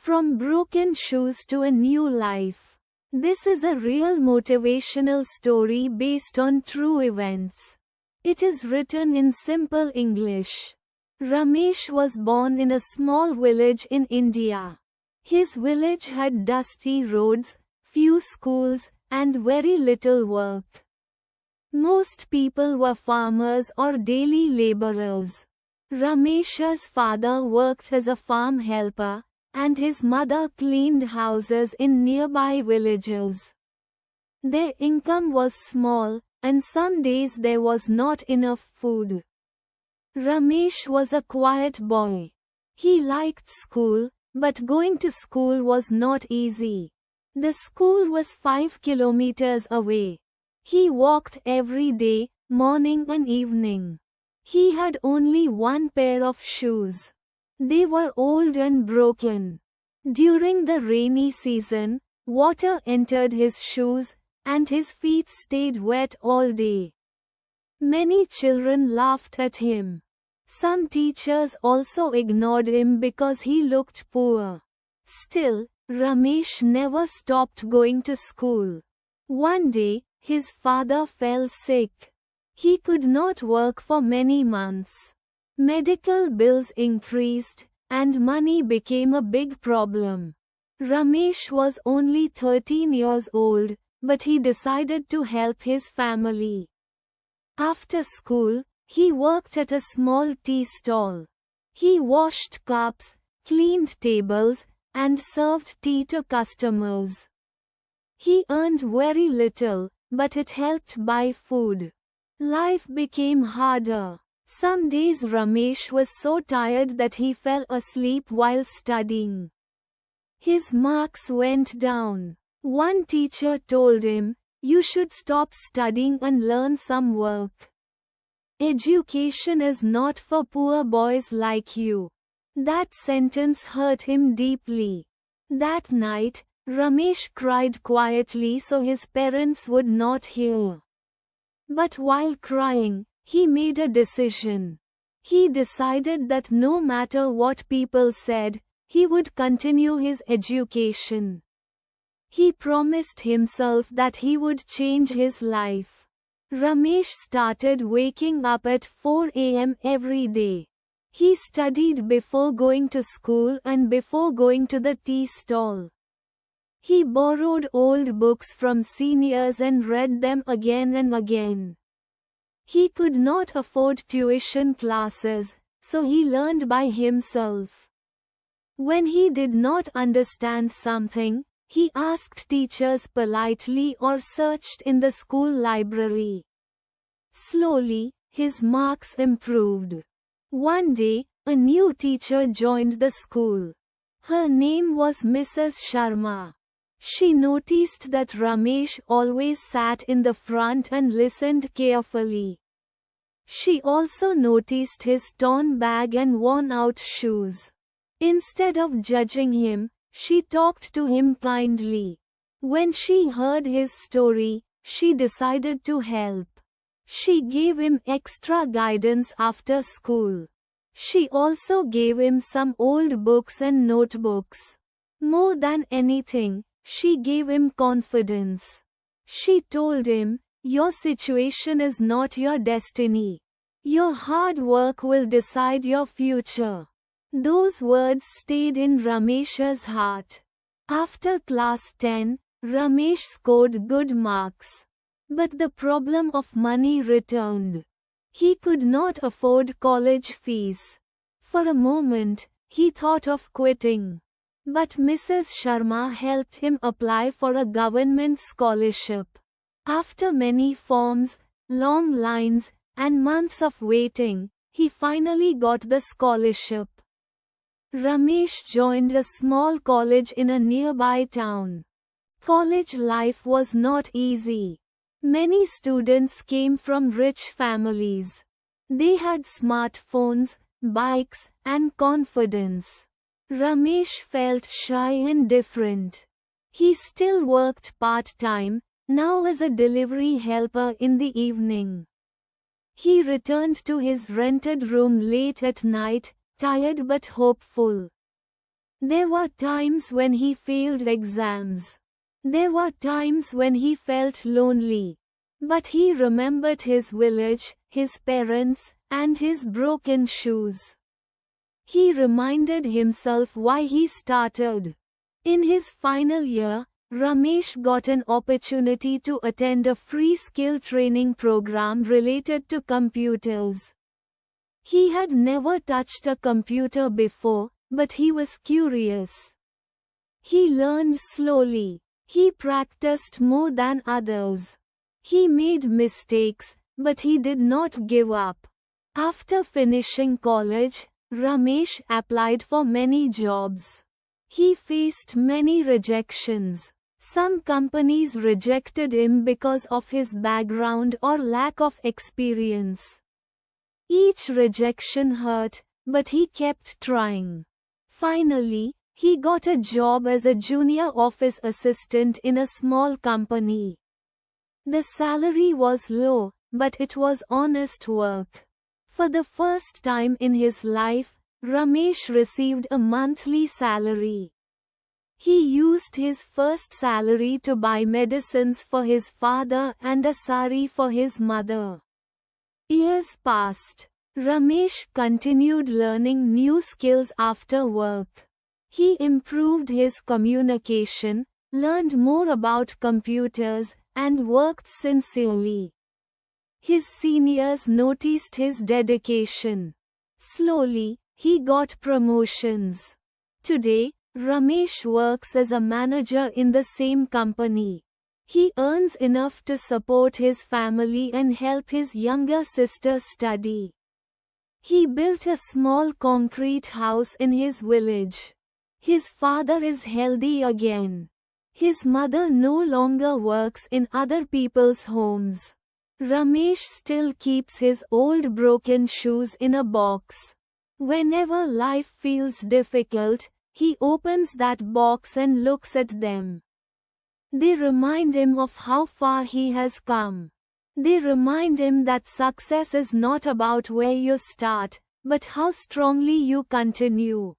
From broken shoes to a new life. This is a real motivational story based on true events. It is written in simple English. Ramesh was born in a small village in India. His village had dusty roads, few schools, and very little work. Most people were farmers or daily laborers. Ramesh's father worked as a farm helper, and his mother cleaned houses in nearby villages. Their income was small, and some days there was not enough food. Ramesh was a quiet boy. He liked school, but going to school was not easy. The school was 5 kilometers away. He walked every day, morning and evening. He had only one pair of shoes. They were old and broken. During the rainy season, water entered his shoes, and his feet stayed wet all day. Many children laughed at him. Some teachers also ignored him because he looked poor. Still, Ramesh never stopped going to school. One day, his father fell sick. He could not work for many months. Medical bills increased, and money became a big problem. Ramesh was only 13 years old, but he decided to help his family. After school, he worked at a small tea stall. He washed cups, cleaned tables, and served tea to customers. He earned very little, but it helped buy food. Life became harder. Some days Ramesh was so tired that he fell asleep while studying. His marks went down. One teacher told him, "You should stop studying and learn some work. Education is not for poor boys like you." That sentence hurt him deeply. That night, Ramesh cried quietly so his parents would not hear. But while crying, he made a decision. He decided that no matter what people said, he would continue his education. He promised himself that he would change his life. Ramesh started waking up at 4 a.m. every day. He studied before going to school and before going to the tea stall. He borrowed old books from seniors and read them again and again. He could not afford tuition classes, so he learned by himself. When he did not understand something, he asked teachers politely or searched in the school library. Slowly, his marks improved. One day, a new teacher joined the school. Her name was Mrs. Sharma. She noticed that Ramesh always sat in the front and listened carefully. She also noticed his torn bag and worn-out shoes. Instead of judging him, she talked to him kindly. When she heard his story, she decided to help. She gave him extra guidance after school. She also gave him some old books and notebooks. More than anything, she gave him confidence. She told him, "Your situation is not your destiny. Your hard work will decide your future." Those words stayed in Ramesh's heart. After class 10, Ramesh scored good marks. But the problem of money returned. He could not afford college fees. For a moment, he thought of quitting. But Mrs. Sharma helped him apply for a government scholarship. After many forms, long lines, and months of waiting, he finally got the scholarship. Ramesh joined a small college in a nearby town. College life was not easy. Many students came from rich families. They had smartphones, bikes, and confidence. Ramesh felt shy and different. He still worked part-time, now as a delivery helper in the evening. He returned to his rented room late at night, tired but hopeful. There were times when he failed exams. There were times when he felt lonely. But he remembered his village, his parents, and his broken shoes. He reminded himself why he started. In his final year, Ramesh got an opportunity to attend a free skill training program related to computers. He had never touched a computer before, but he was curious. He learned slowly. He practiced more than others. He made mistakes, but he did not give up. After finishing college, Ramesh applied for many jobs. He faced many rejections. Some companies rejected him because of his background or lack of experience. Each rejection hurt, but he kept trying. Finally, he got a job as a junior office assistant in a small company. The salary was low, but it was honest work. For the first time in his life, Ramesh received a monthly salary. He used his first salary to buy medicines for his father and a sari for his mother. Years passed. Ramesh continued learning new skills after work. He improved his communication, learned more about computers, and worked sincerely. His seniors noticed his dedication. Slowly, he got promotions. Today, Ramesh works as a manager in the same company. He earns enough to support his family and help his younger sister study. He built a small concrete house in his village. His father is healthy again. His mother no longer works in other people's homes. Ramesh still keeps his old broken shoes in a box. Whenever life feels difficult, he opens that box and looks at them. They remind him of how far he has come. They remind him that success is not about where you start, but how strongly you continue.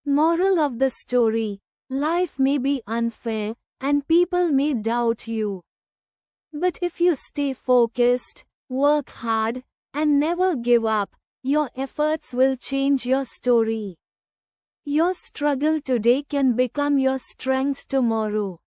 Moral of the story: life may be unfair, and people may doubt you. But if you stay focused, work hard, and never give up, your efforts will change your story. Your struggle today can become your strength tomorrow.